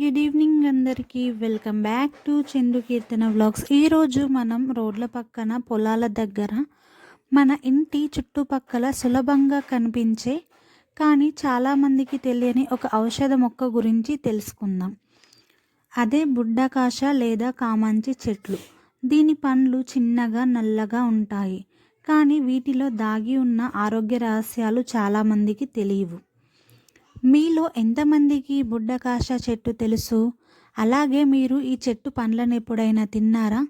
Good evening అందరికీ. Welcome back to Chandu Keerthana vlogs. ఈరోజు మనం రోడ్ల పక్కన పొలాల దగ్గర మన ఇంటి చుట్టుపక్కల సులభంగా కనిపించే కానీ చాలామందికి తెలియని ఒక ఔషధ మొక్క గురించి తెలుసుకుందాం. అదే బుడ్డకాష లేదా కామాంచి చెట్లు. దీని పండ్లు చిన్నగా నల్లగా ఉంటాయి, కానీ వీటిలో దాగి ఉన్న ఆరోగ్య రహస్యాలు చాలామందికి తెలియవు. మీలో ఎంతమందికి బుడ్డకాష చెట్టు తెలుసు? అలాగే మీరు ఈ చెట్టు పండ్లను ఎప్పుడైనా తిన్నారా?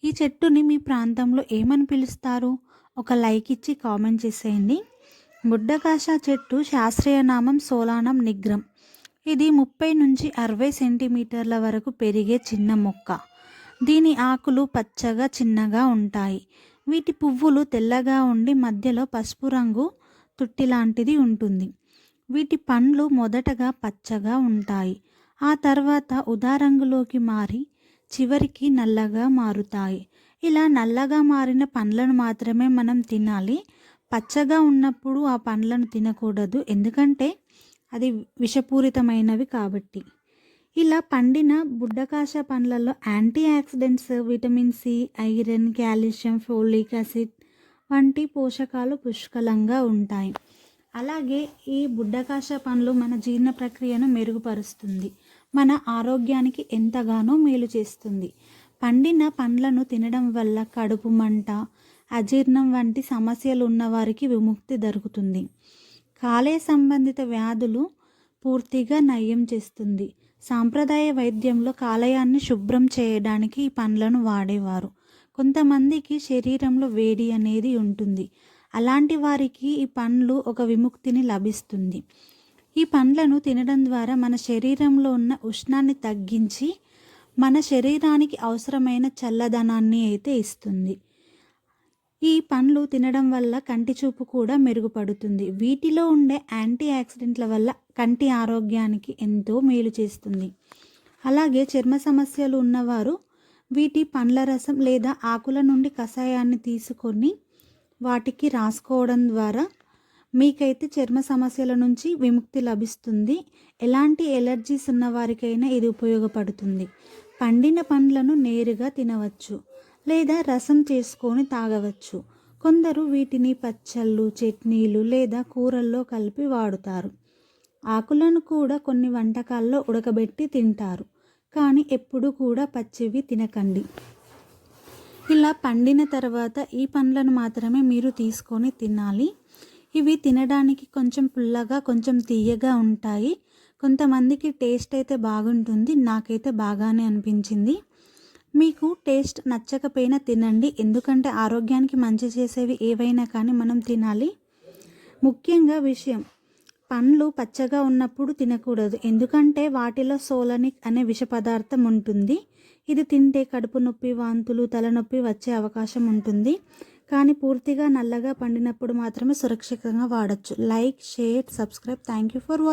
ఈ చెట్టుని మీ ప్రాంతంలో ఏమని పిలుస్తారు? ఒక లైక్ ఇచ్చి కామెంట్ చేసేయండి. బుడ్డకాష చెట్టు శాస్త్రీయ నామం సోలానం నిగ్రం. ఇది 30 నుంచి 60 సెంటీమీటర్ల వరకు పెరిగే చిన్న మొక్క. దీని ఆకులు పచ్చగా చిన్నగా ఉంటాయి. వీటి పువ్వులు తెల్లగా ఉండి మధ్యలో పసుపు రంగు తుట్టి లాంటిది ఉంటుంది. వీటి పండ్లు మొదటగా పచ్చగా ఉంటాయి, ఆ తర్వాత ఊదా రంగులోకి మారి చివరికి నల్లగా మారుతాయి. ఇలా నల్లగా మారిన పండ్లను మాత్రమే మనం తినాలి. పచ్చగా ఉన్నప్పుడు ఆ పండ్లను తినకూడదు, ఎందుకంటే అది విషపూరితమైనవి కాబట్టి. ఇలా పండిన బుడ్డకాష పండ్లలో antioxidants, vitamin C, iron, calcium, folic acid వంటి పోషకాలు పుష్కలంగా ఉంటాయి. అలాగే ఈ బుడ్డకాష పండ్లు మన జీర్ణ ప్రక్రియను మెరుగుపరుస్తుంది, మన ఆరోగ్యానికి ఎంతగానో మేలు చేస్తుంది. పండిన పండ్లను తినడం వల్ల కడుపు మంట, అజీర్ణం వంటి సమస్యలు ఉన్నవారికి విముక్తి దొరుకుతుంది. కాలేయ సంబంధిత వ్యాధులు పూర్తిగా నయం చేస్తుంది. సాంప్రదాయ వైద్యంలో కాలేయాన్ని శుభ్రం చేయడానికి ఈ పండ్లను వాడేవారు. కొంతమందికి శరీరంలో వేడి అనేది ఉంటుంది, అలాంటి వారికి ఈ పండ్లు ఒక విముక్తిని లభిస్తుంది. ఈ పండ్లను తినడం ద్వారా మన శరీరంలో ఉన్న ఉష్ణాన్ని తగ్గించి మన శరీరానికి అవసరమైన చల్లదనాన్ని అయితే ఇస్తుంది. ఈ పండ్లు తినడం వల్ల కంటి చూపు కూడా మెరుగుపడుతుంది. వీటిలో ఉండే యాంటీ ఆక్సిడెంట్ల వల్ల కంటి ఆరోగ్యానికి ఎంతో మేలు చేస్తుంది. అలాగే చర్మ సమస్యలు ఉన్నవారు వీటి పండ్ల రసం లేదా ఆకుల నుండి కషాయాన్ని తీసుకొని వాటికి రాసుకోవడం ద్వారా మీకైతే చర్మ సమస్యల నుంచి విముక్తి లభిస్తుంది. ఎలాంటి ఎలర్జీస్ ఉన్న వారికైనా ఇది ఉపయోగపడుతుంది. పండిన పండ్లను నేరుగా తినవచ్చు లేదా రసం చేసుకొని తాగవచ్చు. కొందరు వీటిని పచ్చళ్ళు, చట్నీలు లేదా కూరల్లో కలిపి వాడుతారు. ఆకులను కూడా కొన్ని వంటకాల్లో ఉడకబెట్టి తింటారు, కానీ ఎప్పుడు కూడా పచ్చివి తినకండి. ఇలా పండిన తర్వాత ఈ పండ్లను మాత్రమే మీరు తీసుకొని తినాలి. ఇవి తినడానికి కొంచెం పుల్లగా, కొంచెం తీయగా ఉంటాయి. కొంతమందికి టేస్ట్ అయితే బాగుంటుంది, నాకైతే బాగానే అనిపించింది. మీకు టేస్ట్ నచ్చకపోయినా తినండి, ఎందుకంటే ఆరోగ్యానికి మంచి చేసేవి ఏవైనా కానీ మనం తినాలి. ముఖ్యంగా విషయం, పండ్లు పచ్చగా ఉన్నప్పుడు తినకూడదు, ఎందుకంటే వాటిలో సోలనిక్ అనే విష పదార్థం ఉంటుంది. ఇది తింటే కడుపు నొప్పి, వాంతులు, తలనొప్పి వచ్చే అవకాశం ఉంటుంది. కానీ పూర్తిగా నల్లగా పండినప్పుడు మాత్రమే సురక్షితంగా వాడచ్చు. Like, share, subscribe. Thank you for watching.